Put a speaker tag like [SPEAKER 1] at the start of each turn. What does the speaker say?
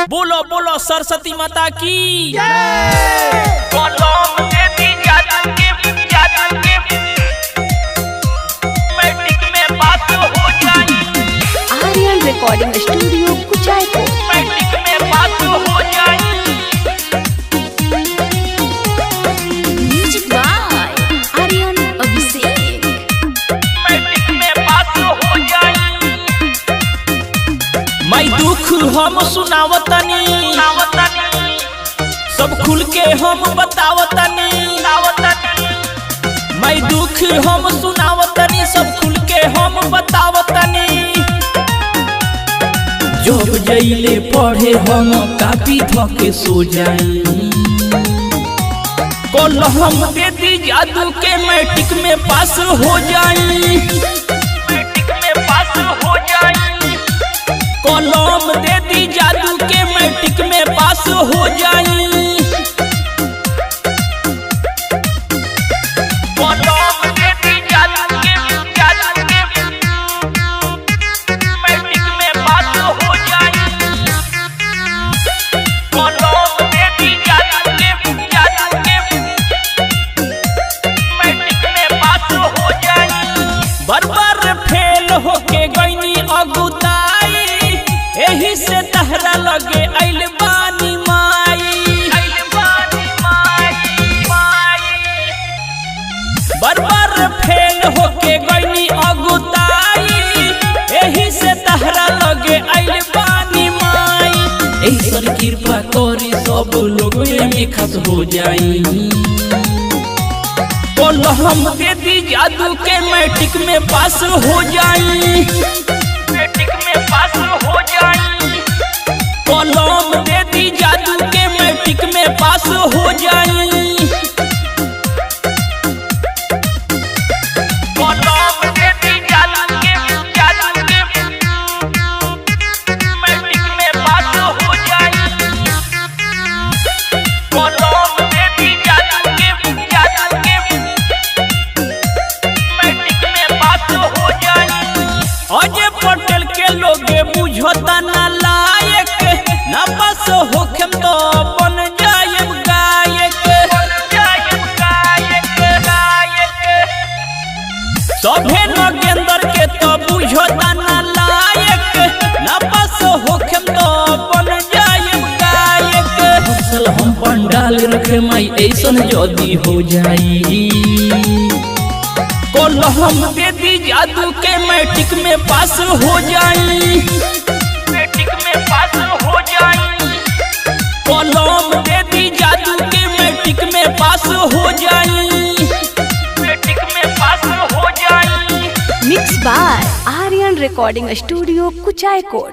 [SPEAKER 1] बोलो बोलो सरस्वती माता की
[SPEAKER 2] Aryan recording studio Kuchaikot. Music by Aryan Abhishek.
[SPEAKER 1] मैं दुख हम सुनावतनी सब खुल के हम बतावतनी। मैं दुख हम सुनावतनी सब खुल के हम बतावतनी। जब जइले पढ़े हम कापी धके सो जाई। कलम दे दी जादू के मैट्रिक में पास हो जाई। कलम दे दी जादू के मैट्रिक में पास हो जाई। बरबर फेल होके गईनी अगुताई। एही से तहरा लगे आइल बानी माई। बरबर फेल होके गईनी अगुताई। एही से तहरा लगे आइल बानी माई। ऐसन कृपा करी सब लोग में खस हो जाई। कलम दे दी जादू के मैट्रिक में पास हो जाई। कलम दे दी जादू के मैट्रिक में पास हो जाई। अजय पटेल के लोगे बुझता ना लायक। ना बस होखेम तो बन जायब गायक। सभे नगेंद्र के तो बुझता ना लायक। ना बस होखेम तो बन जायब गायक। फसल हम पंडाल रखे माई ऐसन जदी हो जाई। कलम दे दी जादू के मैट्रिक में पास हो जाई। कलम दे दी जादू के मैट्रिक में पास हो जाई।
[SPEAKER 2] Mix by Aryan recording studio Kuchaikot.